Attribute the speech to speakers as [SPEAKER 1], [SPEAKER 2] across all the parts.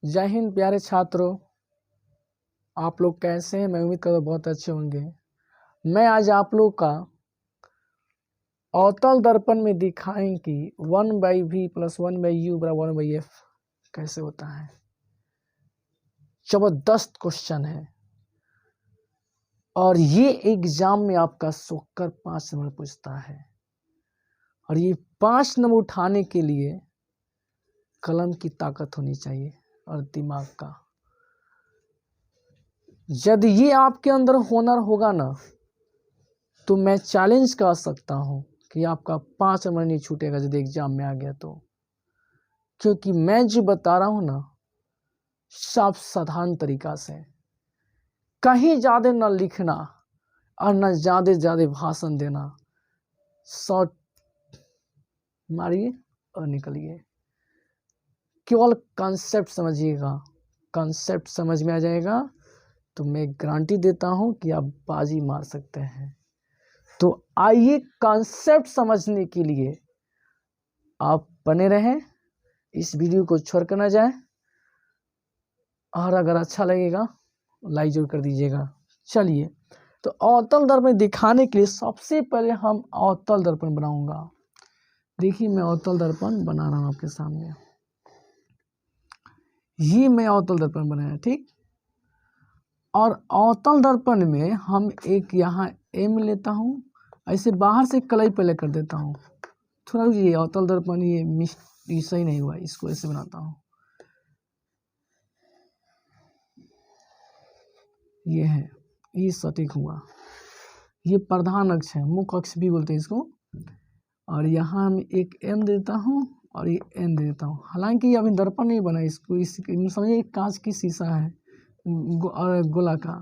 [SPEAKER 1] जय हिंद प्यारे छात्रों, आप लोग कैसे हैं? मैं उम्मीद करता हूँ बहुत अच्छे होंगे। मैं आज आप लोग का अवतल दर्पण में दिखाएं कि 1/v + 1/u = 1/f कैसे होता है। जबरदस्त क्वेश्चन है और ये एग्जाम में आपका 5 नंबर पूछता है। और ये 5 नंबर उठाने के लिए कलम की ताकत होनी चाहिए और दिमाग का। यदि ये आपके अंदर हुनर होगा ना, तो मैं चैलेंज कर सकता हूँ कि आपका 5 नंबर नहीं छूटेगा यदि एग्जाम में आ गया तो। क्योंकि मैं जो बता रहा हूँ ना, सब साधारण तरीका से, कहीं ज़्यादा न लिखना और न ज़्यादा भाषण देना। शॉर्ट मारिए और निकलिए, केवल कॉन्सेप्ट समझिएगा। कॉन्सेप्ट समझ में आ जाएगा तो मैं गारंटी देता हूँ कि आप बाजी मार सकते हैं। तो आइए कॉन्सेप्ट समझने के लिए आप बने रहें, इस वीडियो को छोड़कर ना जाए, और अगर अच्छा लगेगा लाइक जरूर कर दीजिएगा। चलिए, तो अवतल दर्पण दिखाने के लिए सबसे पहले हम अवतल दर्पण बनाऊंगा। देखिए, मैं अवतल दर्पण बना रहा हूँ आपके सामने। ये मैं अवतल दर्पण बनाया, ठीक। और अवतल दर्पण में हम एक यहाँ एम लेता हूँ, ऐसे बाहर से कलई पहले कर देता हूँ। थोड़ा ये अवतल दर्पण ये सही नहीं हुआ, इसको ऐसे बनाता हूँ। ये है, ये सटीक हुआ। ये प्रधान अक्ष है, मुख्य अक्ष भी बोलते हैं इसको। और यहाँ मैं एक एम देता हूँ और ये एन दे देता हूँ। हालांकि अभी दर्पण नहीं बना, इसको समझिए कांच की शीशा है और गोला का।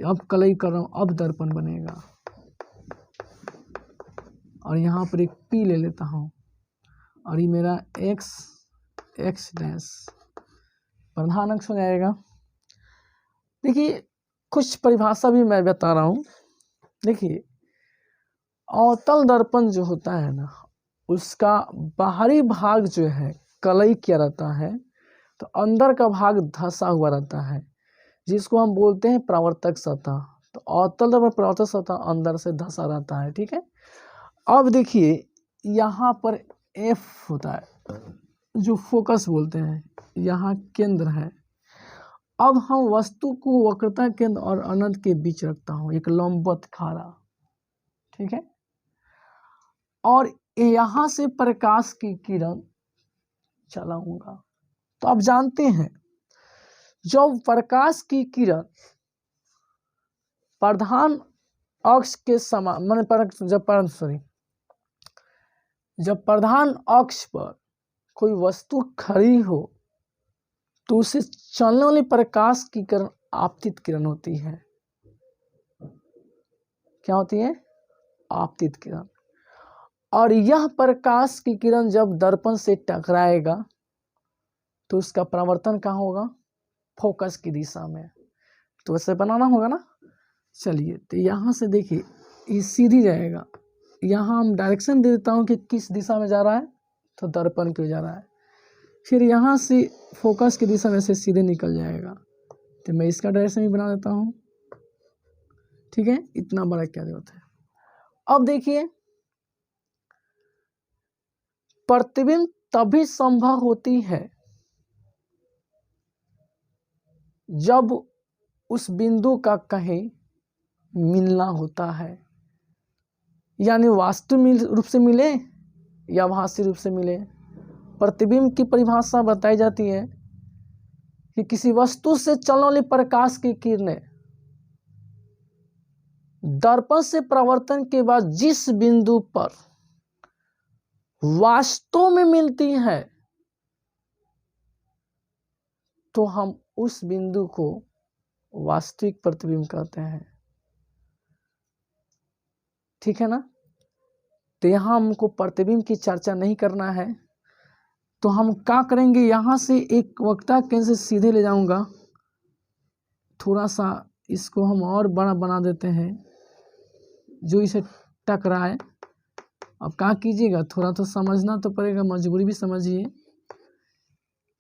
[SPEAKER 1] अब कलई कर रहा हूँ, अब दर्पण बनेगा। और यहाँ पर एक पी ले लेता हूँ और ये मेरा एक्स डैश प्रधान अक्ष हो जाएगा। देखिए, कुछ परिभाषा भी मैं बता रहा हूँ। देखिए, अवतल दर्पण जो होता है ना, उसका बाहरी भाग जो है कलई किया रहता है, तो अंदर का भाग धंसा हुआ रहता है, जिसको हम बोलते हैं परावर्तक सतह। तो अवतल दर्पण परावर्तक सतह अंदर से धंसा रहता है, ठीक है। अब देखिए, यहाँ पर एफ होता है जो फोकस बोलते हैं, यहाँ केंद्र है। अब हम वस्तु को वक्रता केंद्र और अनंत के बीच रखता हूँ, एक लंबवत खारा, ठीक है। और यहाँ से प्रकाश की किरण चलाऊंगा। तो आप जानते हैं, जब प्रकाश की किरण प्रधान अक्ष के समान जब प्रधान अक्ष पर कोई वस्तु खड़ी हो, तो उसे चलने वाली प्रकाश की किरण आपतित किरण होती है। क्या होती है? आपतित किरण। और यह प्रकाश की किरण जब दर्पण से टकराएगा तो उसका परावर्तन कहाँ होगा? फोकस की दिशा में। तो वैसे बनाना होगा ना। चलिए, तो यहाँ से देखिए, ये सीधी जाएगा। यहाँ हम डायरेक्शन दे देता हूँ कि किस दिशा में जा रहा है, तो दर्पण की ओर जा रहा है। फिर यहाँ से फोकस की दिशा में से सीधे निकल जाएगा। तो मैं इसका डायरेक्शन भी बना देता हूँ, ठीक है। इतना बड़ा क्या जरूरत है। अब देखिए, प्रतिबिंब तभी संभव होती है जब उस बिंदु का कहीं मिलना होता है, यानी वास्तविक रूप से मिले या आभासी रूप से मिले। प्रतिबिंब की परिभाषा बताई जाती है कि किसी वस्तु से चलने वाली प्रकाश की किरणें दर्पण से परावर्तन के बाद जिस बिंदु पर वास्तव में मिलती है, तो हम उस बिंदु को वास्तविक प्रतिबिंब कहते हैं, ठीक है ना। तो यहाँ हमको प्रतिबिंब की चर्चा नहीं करना है, तो हम क्या करेंगे, यहाँ से एक वक्रता केंद्र से सीधे ले जाऊंगा। थोड़ा सा इसको हम और बड़ा बना देते हैं जो इसे टकराए। अब क्या कीजिएगा, थोड़ा तो समझना तो पड़ेगा, मजबूरी भी समझिए।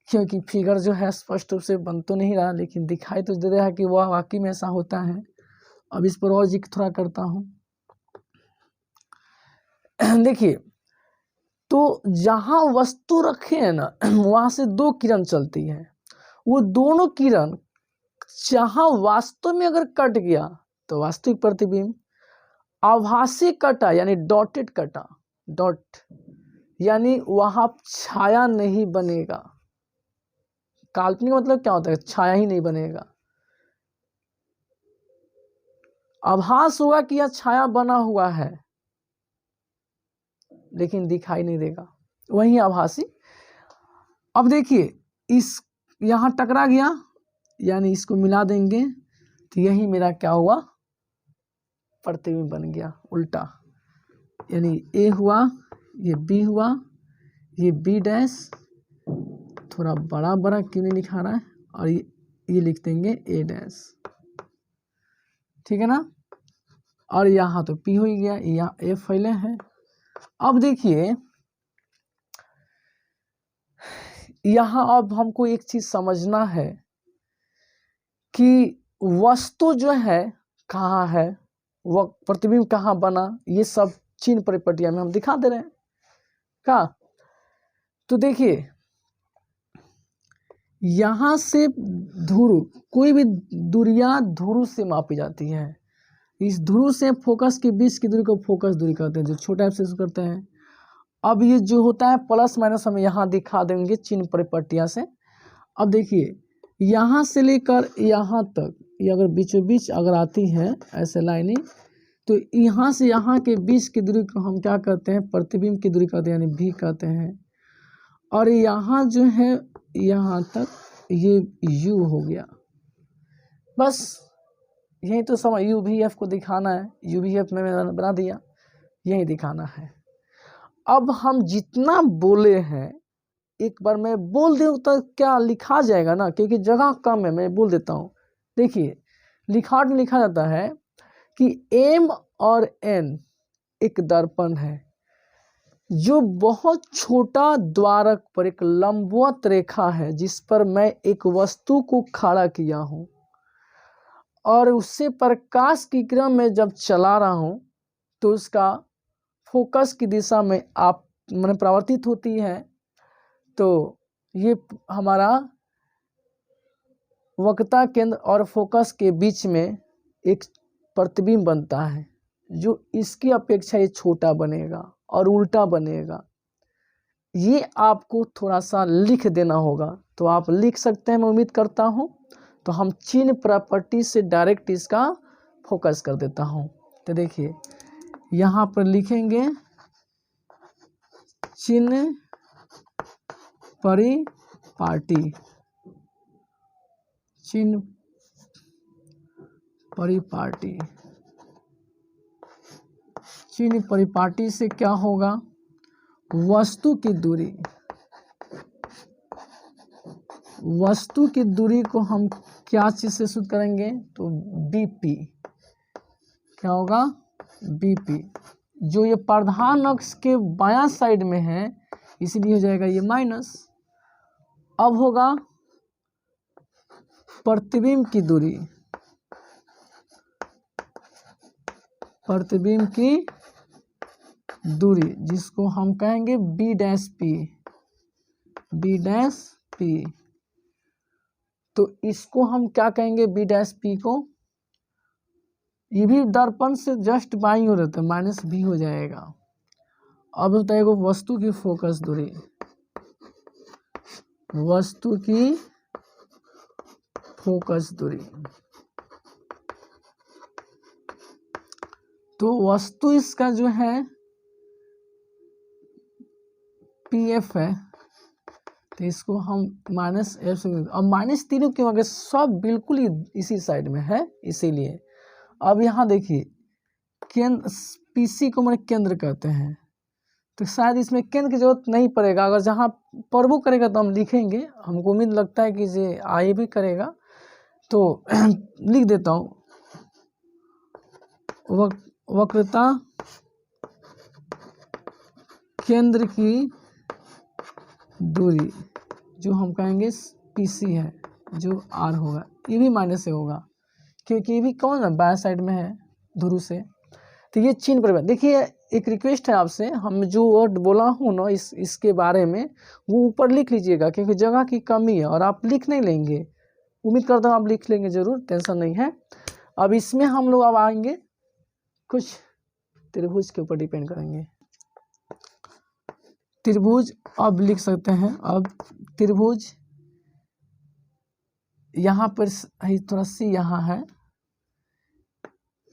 [SPEAKER 1] क्योंकि फिगर जो है स्पष्ट रूप से बन तो नहीं रहा, लेकिन दिखाई तो दे रहा है कि वह वाकई में ऐसा होता है। अब इस पर और जिक्र थोड़ा करता हूँ। देखिए, तो जहाँ वस्तु रखे हैं ना, वहाँ से दो किरण चलती है। वो दोनों किरण जहाँ वास्तव में अगर कट गया तो वास्तविक प्रतिबिंब, आभासी कटा यानी डॉटेड कटा, डॉट यानी वहाँ छाया नहीं बनेगा। काल्पनिक मतलब क्या होता है? छाया ही नहीं बनेगा। आभास होगा कि यह छाया बना हुआ है, लेकिन दिखाई नहीं देगा, वही आभासी। अब देखिए, इस यहाँ टकरा गया, यानी इसको मिला देंगे तो यही मेरा क्या हुआ? प्रतिबिंब बन गया उल्टा। यानी ए हुआ, ये बी हुआ, ये बी डैश, थोड़ा बड़ा बड़ा क्यों नहीं लिखा रहा है, और ये लिख देंगे ए डैश, ठीक है ना। और यहाँ तो पी हो ही गया, यहाँ ए फैले हैं। अब देखिए, यहाँ अब हमको एक चीज समझना है कि वस्तु जो है कहाँ है, वह प्रतिबिंब कहाँ बना, ये सब चिन्ह परिपटिया में हम दिखा दे रहे हैं क्या। तो देखिए, यहाँ से ध्रुव, कोई भी दूरियां ध्रुव से मापी जाती है। इस ध्रुव से फोकस के बीच की दूरी को फोकस दूरी कहते हैं, जो छोटा एफ से करते हैं। अब ये जो होता है प्लस माइनस हम यहाँ दिखा देंगे चिन्ह परिपटिया से। अब देखिए, यहाँ से लेकर यहाँ तक, ये अगर बीचों बीच अगर आती है ऐसे लाइनिंग, तो यहाँ से यहाँ के बीच की दूरी को हम क्या कहते हैं? प्रतिबिंब की दूरी कहते हैं, यानी भी कहते हैं। और यहाँ जो है यहाँ तक ये u हो गया। बस यही तो समझ, यू भी एफ को दिखाना है, यू भी एफ में मैंने बना दिया, यही दिखाना है। अब हम जितना बोले हैं, एक बार मैं बोल दूँ तो क्या लिखा जाएगा ना, क्योंकि जगह कम है, मैं बोल देता हूँ। देखिए, लिखावट में लिखा जाता है कि m और n एक दर्पण है जो बहुत छोटा द्वारक पर एक लंबवत रेखा है, जिस पर मैं एक वस्तु को खड़ा किया हूँ, और उससे प्रकाश की किरण में जब चला रहा हूँ तो उसका फोकस की दिशा में आप मैंने परावर्तित होती है। तो ये हमारा वक्रता केंद्र और फोकस के बीच में एक प्रतिबिंब बनता है, जो इसकी अपेक्षा ये छोटा बनेगा और उल्टा बनेगा। ये आपको थोड़ा सा लिख देना होगा, तो आप लिख सकते हैं, मैं उम्मीद करता हूँ। तो हम चिन्ह प्रॉपर्टी से डायरेक्ट इसका फोकस कर देता हूँ। तो देखिए, यहाँ पर लिखेंगे चिन्ह परिपाटी, चिन्ह परिपाटी। चिन्ह परिपाटी से क्या होगा? वस्तु की दूरी, वस्तु की दूरी को हम क्या चीज से सूत्र करेंगे? तो बीपी। क्या होगा? बीपी, जो ये प्रधान अक्ष के बायां साइड में है, इसलिए हो जाएगा ये माइनस। अब होगा प्रतिबिंब की दूरी, प्रतिबिंब की दूरी जिसको हम कहेंगे B dash P, B dash P. तो इसको हम क्या कहेंगे? बी डैश पी को, ये भी दर्पण से जस्ट बाईं ओर रहता है, माइनस भी हो जाएगा। अब होता है वस्तु की फोकस दूरी, वस्तु की फोकस दूरी। तो वस्तु इसका जो है पी एफ है, तो इसको हम माइनस एफ से, अब माइनस तीनों क्यों? अगर सब बिल्कुल ही इसी साइड में है, इसीलिए। अब यहाँ देखिए, केंद्र, पीसी को मैंने केंद्र कहते हैं, तो शायद इसमें केंद्र की जरूरत नहीं पड़ेगा। अगर जहाँ प्रभु करेगा तो हम लिखेंगे, हमको उम्मीद लगता है कि ये आए भी करेगा, तो लिख देता हूँ वक्रता केंद्र की दूरी, जो हम कहेंगे PC है, जो R होगा, ये भी माइनस से होगा क्योंकि ये भी कौन है, बाएं साइड में है ध्रुव से। तो ये चिन्ह परिवर्तन। देखिए एक रिक्वेस्ट है आपसे, हम जो वर्ड बोला हूँ ना इसके बारे में, वो ऊपर लिख लीजिएगा क्योंकि जगह की कमी है और आप लिख नहीं लेंगे। उम्मीद करता हूँ आप लिख लेंगे जरूर, टेंशन नहीं है। अब इसमें हम लोग अब आएंगे कुछ त्रिभुज के ऊपर डिपेंड करेंगे। त्रिभुज अब लिख सकते हैं। अब त्रिभुज यहाँ पर थोड़ा सी यहाँ है,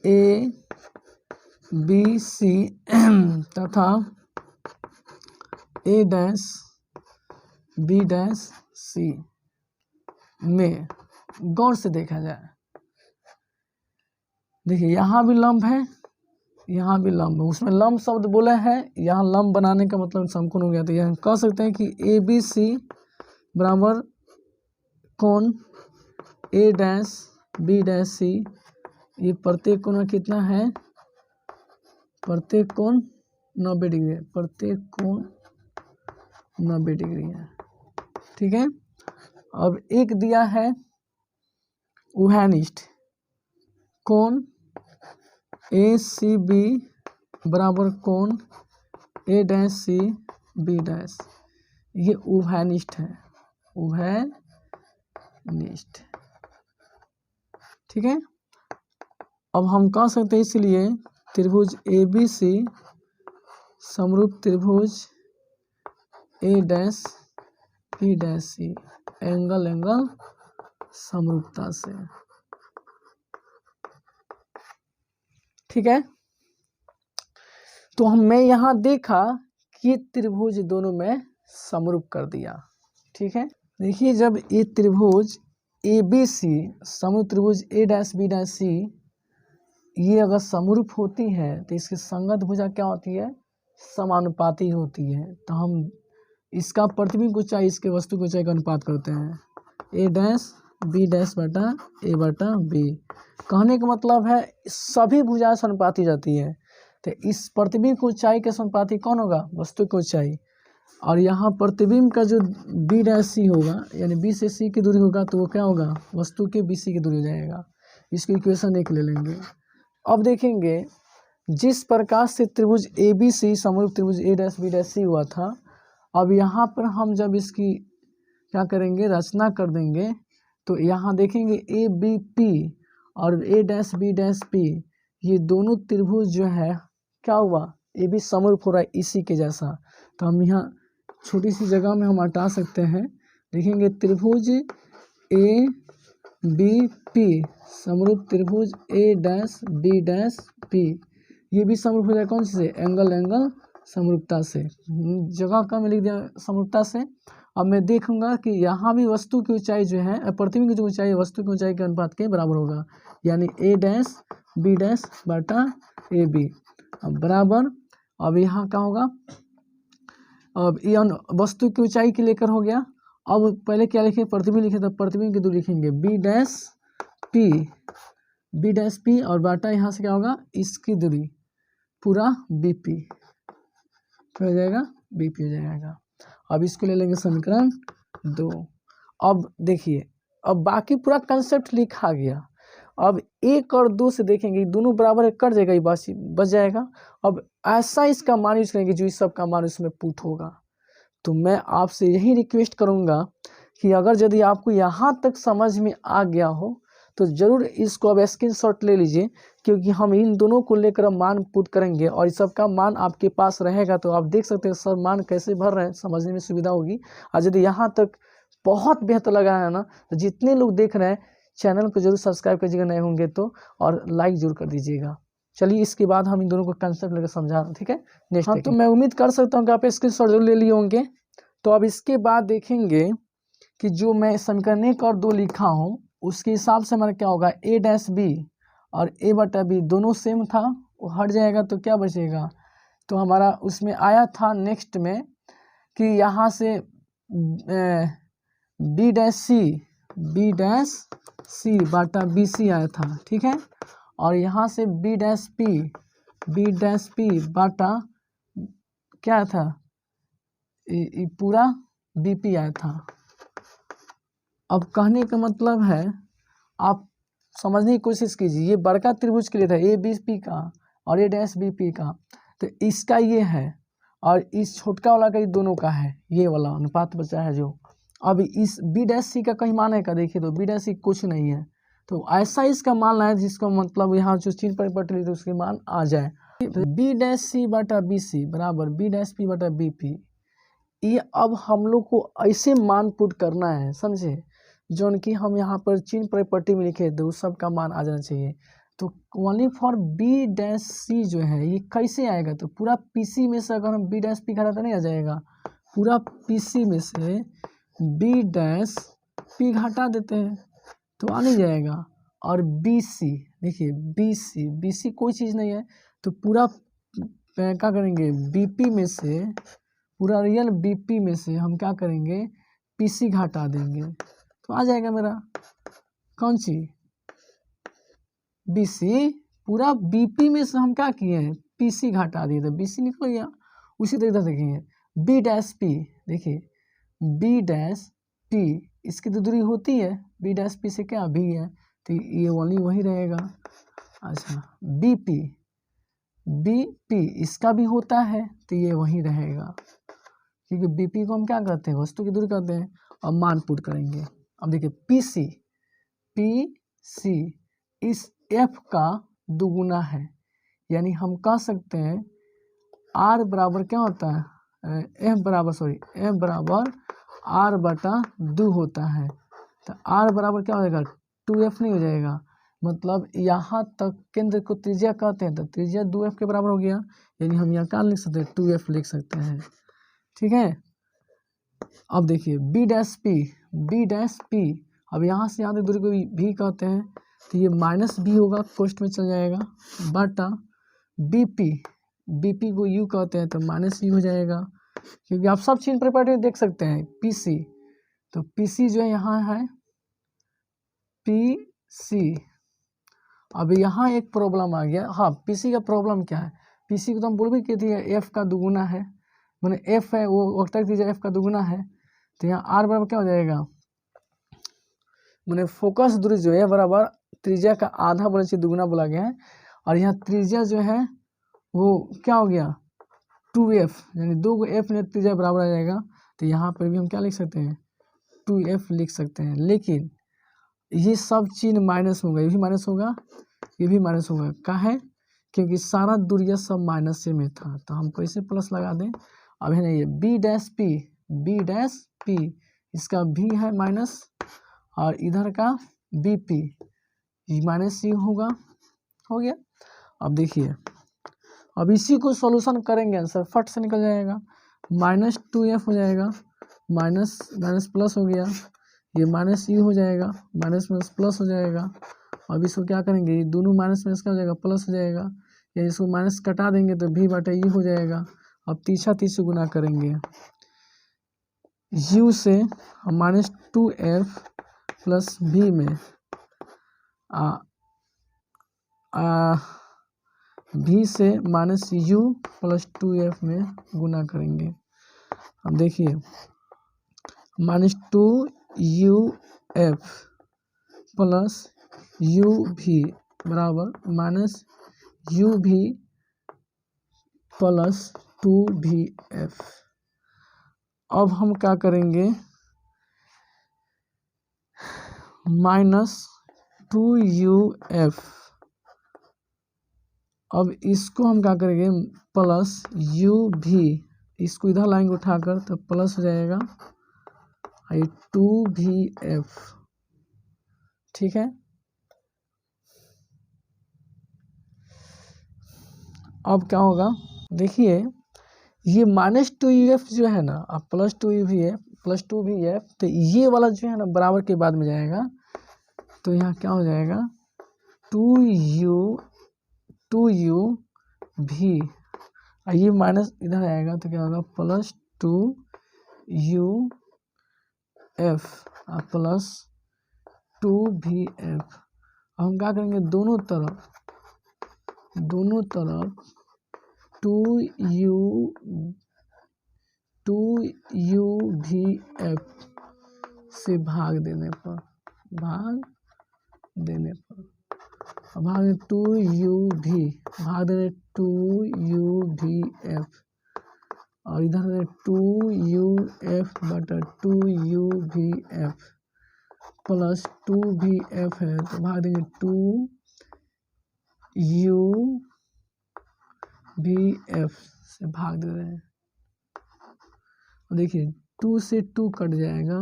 [SPEAKER 1] ABC तथा A', B', C में गौर से देखा जाए। देखिए यहाँ भी लंब है, यहाँ भी लंब है, उसमें लंब शब्द बोला है, यहाँ लंब बनाने का मतलब समकोण हो गया। तो यहाँ कह सकते हैं कि ABC बराबर कोण A', B', C, ये प्रत्येक कोण कितना है, प्रत्येक कोण 90 डिग्री है, प्रत्येक कोण 90 डिग्री है। ठीक है। अब एक दिया है उभयनिष्ठ कोण ACB बराबर कोण A', ये उभयनिष्ठ है, उभयनिष्ठ। ठीक है। अब हम कह सकते हैं इसलिए त्रिभुज ABC समरूप त्रिभुज A', B', C एंगल समरूपता से। ठीक है। तो मैं यहाँ देखा कि त्रिभुज दोनों में समरूप कर दिया। ठीक है। देखिए जब ये त्रिभुज ABC समरूप त्रिभुज A', B', C ये अगर समरूप होती है तो इसकी संगत भुजा क्या होती है, समानुपाती होती है। तो हम इसका प्रतिबिंब ऊंचाई इसके वस्तु की ऊंचाई का अनुपात करते हैं, A', B'/A/B। कहने का मतलब है सभी भुजाएं समानुपाती जाती है, तो इस प्रतिबिंब की ऊंचाई के समानुपाती कौन होगा, वस्तु की ऊंचाई। और यहाँ प्रतिबिंब का जो B', होगा यानी B से C की दूरी होगा, तो वो क्या होगा, वस्तु के BC की दूरी हो जाएगा। इसकी इक्वेशन 1 ले लेंगे। अब देखेंगे जिस प्रकार से त्रिभुज ABC समरूप त्रिभुज A', B', C हुआ था, अब यहाँ पर हम जब इसकी क्या करेंगे, रचना कर देंगे, तो यहाँ देखेंगे ABP और A', B', ये दोनों त्रिभुज जो है क्या हुआ, AB समरूप हो रहा है इसी के जैसा। तो हम यहाँ छोटी सी जगह में हम हटा सकते हैं, देखेंगे त्रिभुज ABP समरूप त्रिभुज A', B', ये भी समरूप हो जाए कौन से, एंगल समरूपता से। जगह कम लिख दिया समरूपता से। अब मैं देखूंगा कि यहाँ भी वस्तु की ऊंचाई जो है, प्रतिबिंब की जो ऊंचाई है वस्तु की ऊंचाई के अनुपात के बराबर होगा, यानी A', B'/AB। अब बराबर, अब यहाँ क्या होगा, अब ये वस्तु की ऊंचाई के लेकर हो गया। अब पहले क्या लिखे, प्रतिबिंब लिखे, तो प्रतिबिंब की दूरी लिखेंगे B', और बाटा यहाँ से क्या होगा, इसकी दूरी पूरा BP हो जाएगा, BP हो जाएगा। अब इसको ले लेंगे समीकरण 2। अब देखिए अब बाकी पूरा कंसेप्ट लिखा गया। अब 1 और 2 से देखेंगे दोनों बराबर है, कट जाएगा, ये बच जाएगा। अब ऐसा इसका मान यूज करेंगे जो इस सब का मान उसमें पुट होगा। तो मैं आपसे यही रिक्वेस्ट करूंगा कि अगर यदि आपको यहाँ तक समझ में आ गया हो तो ज़रूर इसको अब स्क्रीनशॉट ले लीजिए, क्योंकि हम इन दोनों को लेकर मान पुट करेंगे और इस सब का मान आपके पास रहेगा। तो आप देख सकते हैं सर मान कैसे भर रहे हैं, समझने में सुविधा होगी। और यदि यहाँ तक बहुत बेहतर लगा है ना, तो जितने लोग देख रहे हैं चैनल को जरूर सब्सक्राइब कीजिएगा नए होंगे तो, और लाइक जरूर कर दीजिएगा। चलिए इसके बाद हम इन दोनों को कंसेप्ट लेकर समझा रहे हैं, ठीक है नेक्स्ट। हाँ तो मैं उम्मीद कर सकता हूँ कि आप स्क्रीनशॉट जरूर ले लिए होंगे। तो अब इसके बाद देखेंगे कि जो मैं समीकरण 1 और 2 लिखा हूँ उसके हिसाब से हमारा क्या होगा, A', B और A/B दोनों सेम था, वो हट जाएगा तो क्या बचेगा। तो हमारा उसमें आया था नेक्स्ट में कि यहाँ से B'/C आया था, ठीक है। और यहाँ से B'/P बाटा क्या था, पूरा BP आया था, अब कहने का मतलब है, आप समझने की कोशिश कीजिए, ये बड़का त्रिभुज के लिए था ए बी पी का और ए डैश बी पी का, तो इसका ये है और इस छोटका वाला का ये दोनों का है, ये वाला अनुपात बचा है जो। अब इस बी डैश सी का कहीं मान है का, देखिए तो बी डैश सी कुछ नहीं है, तो ऐसा इसका मान लाए जिसका मतलब यहाँ जो चिन्ह परिपट ली तो उसके मान आ जाए। बी डैश सी बटा बी सी बराबर बी डैश पी बटा बी पी, ये अब हम लोग को ऐसे मान पुट करना है, समझे, जो कि हम यहाँ पर चिन्ह प्रॉपर्टी में लिखे थे उस सब का मान आ जाना चाहिए। तो only for B dash C जो है ये कैसे आएगा, तो पूरा पीसी में से अगर हम बी डैश पी घटाते नहीं आ जाएगा, पूरा पीसी में से बी डैश पी घटा देते हैं तो आ नहीं जाएगा। और बी सी, देखिए बी सी कोई चीज़ नहीं है, तो पूरा क्या करेंगे बीपी में से, पूरा रियल बीपी में से हम क्या करेंगे पीसी घटा देंगे तो आ जाएगा मेरा कौन सी बीसी, पूरा बीपी में से हम क्या किए हैं पीसी घटा दिए तो बीसी निकल गया। उसी तरीके से देखिए बी डैश पी, देखिए बी डैश पी इसकी तो दूरी होती है, बी डैश पी से क्या बी है तो ये ओनली वही रहेगा। अच्छा बी पी इसका भी होता है तो ये वही रहेगा, क्योंकि बीपी को हम क्या करते हैं वस्तु की दूरी करते हैं। अब मान पुट करेंगे, अब देखिए पी सी इस एफ का दुगुना है, यानी हम कह सकते हैं आर बराबर क्या होता है एफ बराबर आर बटा 2 होता है, तो आर बराबर क्या हो जाएगा 2f नहीं हो जाएगा, मतलब यहाँ तक केंद्र को त्रिज्या कहते हैं तो त्रिज्या 2f के बराबर हो गया, यानी हम यहाँ क्या लिख सकते हैं 2f लिख सकते हैं, ठीक है। अब देखिए बी डैश पी अब यहाँ से यहाँ तक दूरी को भी कहते हैं तो ये माइनस भी होगा कोष्ठ में चल जाएगा बटा बीपी को यू कहते हैं तो माइनस यू हो जाएगा, क्योंकि आप सब चिन्ह प्रॉपर्टी देख सकते हैं पीसी, तो पीसी जो है यहाँ है पीसी। अब यहाँ एक प्रॉब्लम आ गया, हाँ पीसी का प्रॉब्लम क्या है, पीसी को तो हम बोल भी कहते हैं एफ का दुगुना है, मैंने एफ है वो वक्तक दीजिए एफ का दुगुना है, तो यहाँ आर बराबर क्या हो जाएगा, मैंने फोकस दूरी जो है बराबर त्रिज्या का आधा बोलने से दुगुना बोला गया है, और यहाँ त्रिज्या जो है वो क्या हो गया 2f, यानी 2 एफ में त्रिज्या बराबर आ जाएगा, तो यहाँ पर भी हम क्या लिख सकते हैं 2f लिख सकते हैं। लेकिन ये सब चिन्ह माइनस होगा, ये भी माइनस होगा, ये भी माइनस होगा, क्या है क्योंकि सारा दूरिया सब माइनस से में था, तो हम कैसे प्लस लगा दें। अब है ना ये बी डैश पी इसका भी है माइनस, और इधर का बी पी माइनस यू होगा, हो गया। अब देखिए अब इसी को सॉल्यूशन करेंगे आंसर फट से निकल जाएगा, -2f हो जाएगा, माइनस प्लस हो गया, ये माइनस यू हो जाएगा, माइनस प्लस हो जाएगा। अब इसको क्या करेंगे ये दोनों माइनस क्या हो जाएगा प्लस हो जाएगा, या इसको माइनस कटा देंगे तो भी बटा यू हो जाएगा। अब तीसरा से गुना करेंगे u से -2f प्लस v में v से -u प्लस 2f में गुना करेंगे। अब देखिए -2uf प्लस uv बराबर -uv प्लस 2vf। अब हम क्या करेंगे -2uf, अब इसको हम क्या करेंगे प्लस uv, इसको इधर लाएंगे उठाकर तो प्लस हो जाएगा 2vf, ठीक है। अब क्या होगा देखिए ये -2uf जो है ना अब प्लस 2vf तो ये वाला जो है ना बराबर के बाद में जाएगा, तो यहाँ क्या हो जाएगा 2uv, ये माइनस इधर आएगा तो क्या होगा प्लस 2uf प्लस 2vf। हम क्या करेंगे दोनों तरफ 2uvf से भाग देने पर, भाग देने पर, भाग 2u भी, भाग देने 2u_v_f, और इधर है 2u_f बटा 2u_v_f प्लस 2v_f है तो भाग देंगे 2u_v_f से भाग दे रहे हैं। देखिए 2 से 2 कट जाएगा,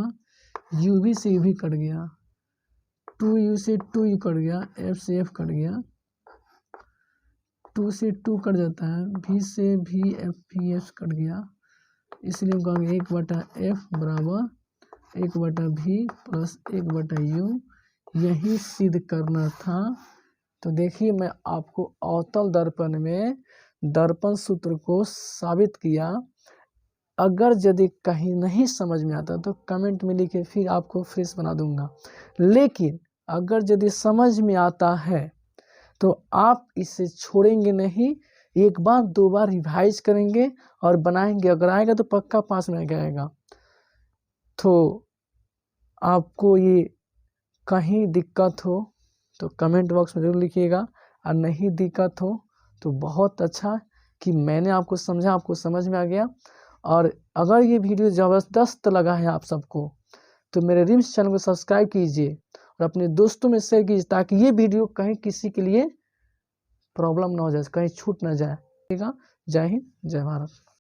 [SPEAKER 1] u भी से u भी कट गया, 2u से 2u कट गया, f से f कट गया, 2 से 2 कट जाता है, v से v_f कट गया, इसलिए हम कहेंगे 1/f बराबर 1/v प्लस 1/u। यही सिद्ध करना था। तो देखिए मैं आपको अवतल दर्पण में दर्पण सूत्र को साबित किया। अगर यदि कहीं नहीं समझ में आता तो कमेंट में लिखे, फिर आपको फ्रेश बना दूंगा। लेकिन अगर यदि समझ में आता है तो आप इसे छोड़ेंगे नहीं, एक बार 2 बार रिवाइज करेंगे और बनाएंगे। अगर आएगा तो पक्का पास में आएगा। तो आपको ये कहीं दिक्कत हो तो कमेंट बॉक्स में जरूर लिखिएगा, और नहीं दिक्कत हो तो बहुत अच्छा कि मैंने आपको समझा, आपको समझ में आ गया। और अगर ये वीडियो ज़बरदस्त लगा है आप सबको तो मेरे रिम्स चैनल को सब्सक्राइब कीजिए और अपने दोस्तों में शेयर कीजिए, ताकि ये वीडियो कहीं किसी के लिए प्रॉब्लम ना हो जाए, कहीं छूट ना जाए। जय हिंद, जय भारत।